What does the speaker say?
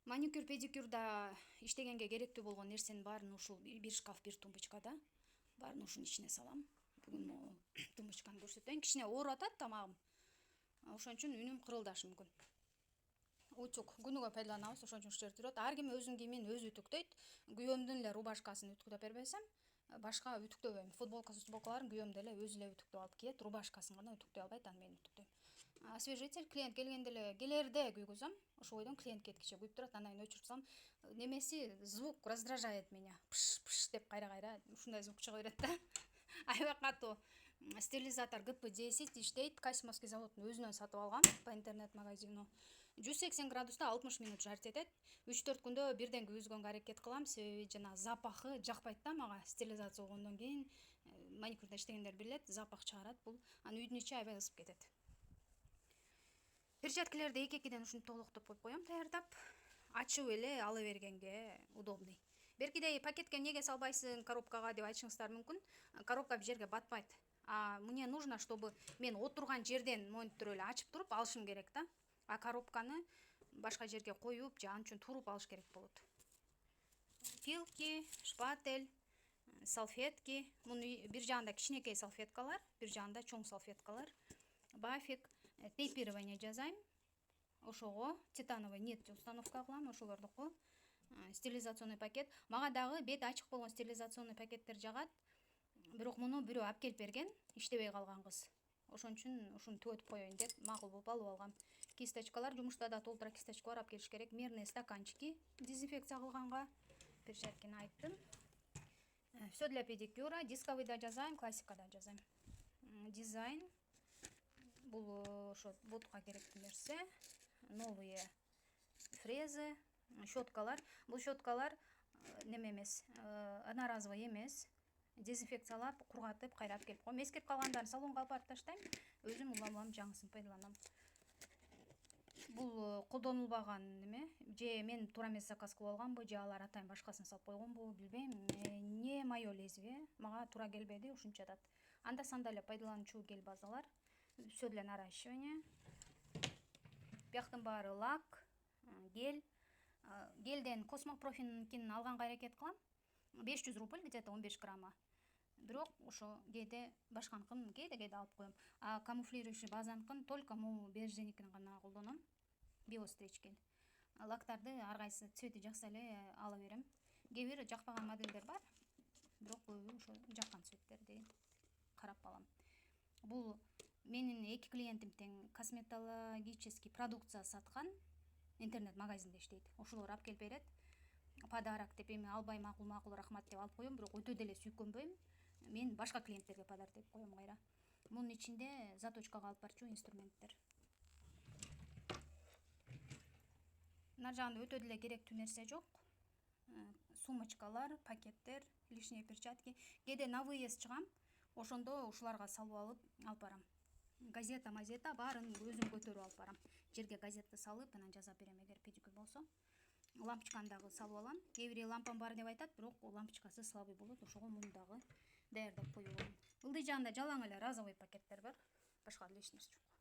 Маникюр, педикюрда иштегенге керектүү болгон нерсенин баарын ушул бир шкаф, бир тумбочкада баарын ушунун ичине салам. Бүгүн могу тумбочканы көрсөтөйүн. Кичине ооруп атат тамагым. Ошон үчүн үнүм кырылдашы мүмкүн. Утюг күнүгө пайдаланабыз, ошон үчүн ушул жерде турат. Ар ким өзүнүн кийимин өзү үтүктөйт. Күйөөмдүн эле рубашкасын үтүктөп бербесем, башка үтүктөбөйм. Футболкаларын күйөөм деле өзү эле үтүктөп алып кийет, рубашкасын гана үтүктөй албайт, аны мен үтүктөйм. Освежитель клиент келгенде эле келерде күйгүзөм. Ошол бойдон клиент кеткиче күйүп турат, андан кийин өчүрүп салам. Немеси звук раздражает меня. Пш пш деп кайра ушундай звук чыга берет да. Аябай катуу стерилизатор ГП-10 иштейт. Касимовский заводдун өзүнөн сатып алгам по интернет-магазину. 180 градуста 60 минут жарт этет. 3-4 күндө бирден күйгүзгөнгө аракет кылам, себеби жана запахы жакпайт да мага. Стерилизация болгондон кийин маникюрда иштегендер билет, запах чыгарат бул. Анан үйдүн ичи аябай ысып кетет. Перчаткалерди 2-2ден ушинтип толуктоп коюп коем, даярдап. Ачып эле ала бергенге удобный. Беркидей пакетке эмнеге салбайсың коробкага деп айтышыңыздар мүмкүн. Коробка бир жерге батпайт. Мне нужно, чтобы мен отурган жерден монтип эле ачып туруп алышым керек да. Коробканы башка жерге коюп же анча туруп алыш керек болот. Пилки, шпатель, салфетки. Мунун бир жагында кичинекей салфеткалар, бир жагында чоң салфеткалар. Бафик, тейпирование жасайм. Ошого титановый нит установка кылам, ошолордуку. Стерилизационный пакет. Мага дагы бети ачык болгон стерилизационный пакеттер жагат. Бирок муну бирөө алып келип берген, иштебей калган кыз. Ошон үчүн ушуну түгөтүп коеюн деп макул болуп алып алгам. Кисточкалар, жумушта да толтура кисточка бар, алып келиш керек. Мерные стаканчики дезинфекция кылганга. Перчаткини айттым. Всё для педикюра. Дисковый да жасайм, классика да жасайм. Дизайн. Бул ошо ботка керектүү нерсе. Новые фрезы, щеткалар. Бул щеткалар неме эмес, одноразовый эмес. Дезинфекциялап, кургатып, кайра алып келип коем. Эскирип калгандарын салонго алып барып таштайм. Өзүм улам жаңысын пайдаланам. Бул колдонулбаган неме. Же мен туура эмес заказ кылып алганбы, же алар атайын башкасын салып койгонбу, билбейм. Не мое лезвие, мага туура келбеди, ушунча атат. Анда санда эле пайдаланчу гель базалар. Всё для наращивания. Бияктын баары лак, гель. Гелден Космопрофиникин алганга аракет кылам. 500 рубль, где-то 15 грамма. Бирок ошо кээде башканыкын кээде алып коем. Камуфлирующий базаныкын только могу беженикин гана колдоном. Биострич гель. Лактарды ар кайсы цвети жакса эле ала берем. Кээ бир жакпаган модельдер бар. Бирок көбү ошо жаккан цветтерди карап алам. Бул менин 2 клиентим тең косметологический продукция саткан интернет-магазинде иштейт. Ошолор алып келип берет. Подарок деп эми албай макул рахмат деп алып коем, бирок өтө деле сүйкөнбөйм. Мен башка клиенттерге подарок деп коем кайра. Мунун ичинде заточкага алып барчу инструменттер. Нар жагында өтө деле керектүү нерсе жок. Сумочкалар, пакеттер, лишние перчатки. Кээде на выезд чыгам, ошондо ушуларга салып алып барам. Газета, баарын өзүм көтөрүп алып барам. Жерге газетти салып, анан жазап берем эгер педикюр болсо. Лампочканы дагы салып алам. Кээ бири лампам бар деп айтат, бирок лампочкасы слабый болот. Ошого муну дагы даярдап коюп алам. Ылдый жагында жалаң эле разовый пакеттер бар. Башка лишний нерсе жок.